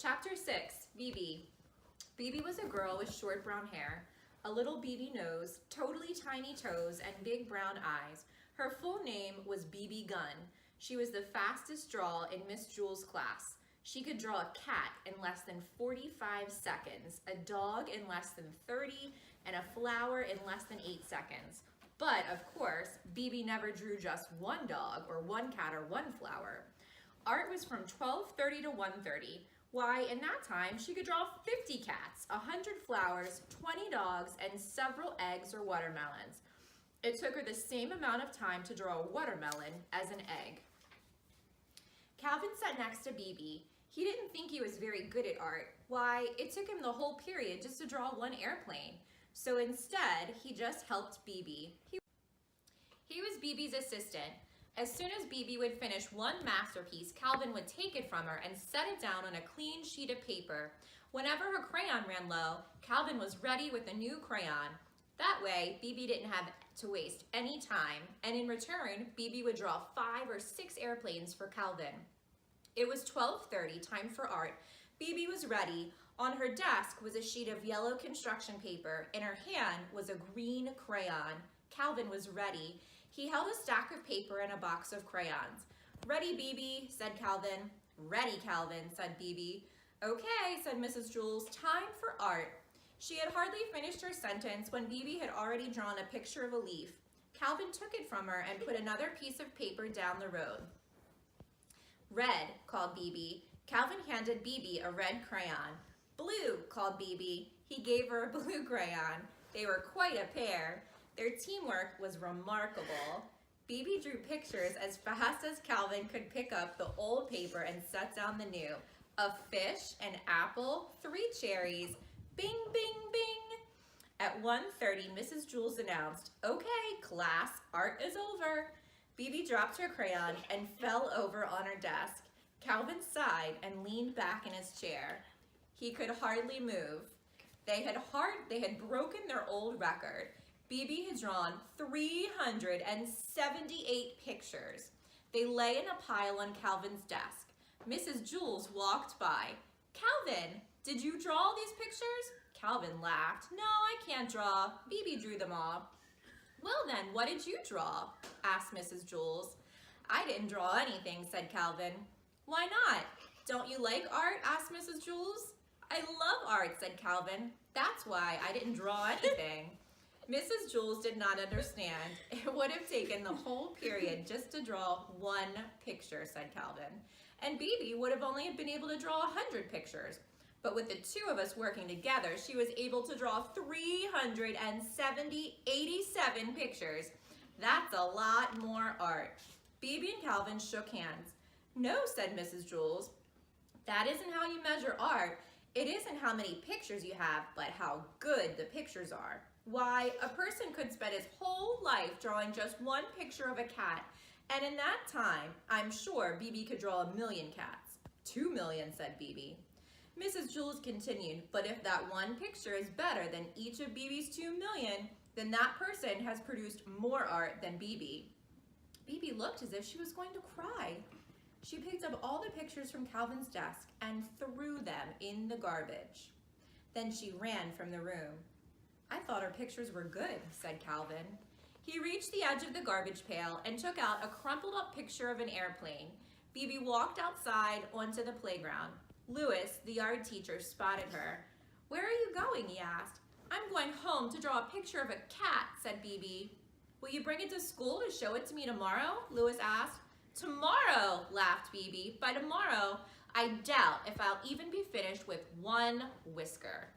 Chapter 6, Bebe. Bebe was a girl with short brown hair, a little Bebe nose, totally tiny toes, and big brown eyes. Her full name was Bebe Gunn. She was the fastest drawer in Miss Jewls' class. She could draw a cat in less than 45 seconds, a dog in less than 30, and a flower in less than 8 seconds. But, of course, Bebe never drew just one dog or one cat or one flower. Art was from 12:30 to 1:30. Why, in that time, she could draw 50 cats, 100 flowers, 20 dogs, and several eggs or watermelons. It took her the same amount of time to draw a watermelon as an egg. Calvin sat next to Bebe. He didn't think he was very good at art. Why, it took him the whole period just to draw one airplane. So instead, he just helped Bebe. He was Bebe's assistant. As soon as Bebe would finish one masterpiece, Calvin would take it from her and set it down on a clean sheet of paper. Whenever her crayon ran low, Calvin was ready with a new crayon. That way, Bebe didn't have to waste any time, and in return, Bebe would draw 5 or 6 airplanes for Calvin. It was 12:30, time for art. Bebe was ready. On her desk was a sheet of yellow construction paper. In her hand was a green crayon. Calvin was ready. He held a stack of paper and a box of crayons. "Ready, Bebe," said Calvin. "Ready, Calvin," said Bebe. "Okay," said Mrs. Jewls, "time for art." She had hardly finished her sentence when Bebe had already drawn a picture of a leaf. Calvin took it from her and put another piece of paper down the road. "Red," called Bebe. Calvin handed Bebe a red crayon. "Blue," called Bebe. He gave her a blue crayon. They were quite a pair. Their teamwork was remarkable. Bebe drew pictures as fast as Calvin could pick up the old paper and set down the new. A fish, an apple, 3 cherries. Bing, bing, bing. At 1:30, Mrs. Jewls announced, "Okay, class, art is over." Bebe dropped her crayon and fell over on her desk. Calvin sighed and leaned back in his chair. He could hardly move. They had broken their old record. Bebe had drawn 378 pictures. They lay in a pile on Calvin's desk. Mrs. Jewls walked by. "Calvin, did you draw all these pictures?" Calvin laughed. "No, I can't draw. Bebe drew them all." "Well then, what did you draw?" asked Mrs. Jewls. "I didn't draw anything," said Calvin. "Why not? Don't you like art?" asked Mrs. Jewls. "I love art," said Calvin. "That's why I didn't draw anything." Mrs. Jewls did not understand. "It would have taken the whole period just to draw one picture," said Calvin. "And Bebe would have only been able to draw 100 pictures. But with the 2 of us working together, she was able to draw 387 pictures. That's a lot more art." Bebe and Calvin shook hands. "No," said Mrs. Jewls. "That isn't how you measure art. It isn't how many pictures you have, but how good the pictures are. Why, a person could spend his whole life drawing just one picture of a cat, and in that time, I'm sure Bebe could draw 1,000,000 cats." 2,000,000, said Bebe. Mrs. Jewls continued, "But if that one picture is better than each of Bebe's 2,000,000, then that person has produced more art than Bebe." Bebe looked as if she was going to cry. She picked up all the pictures from Calvin's desk and threw them in the garbage. Then she ran from the room. "I thought our pictures were good," said Calvin. He reached the edge of the garbage pail and took out a crumpled up picture of an airplane. Bebe walked outside onto the playground. Louis, the art teacher, spotted her. "Where are you going?" he asked. "I'm going home to draw a picture of a cat," said Bebe. "Will you bring it to school to show it to me tomorrow?" Louis asked. "Tomorrow," laughed Bebe. "By tomorrow, I doubt if I'll even be finished with one whisker."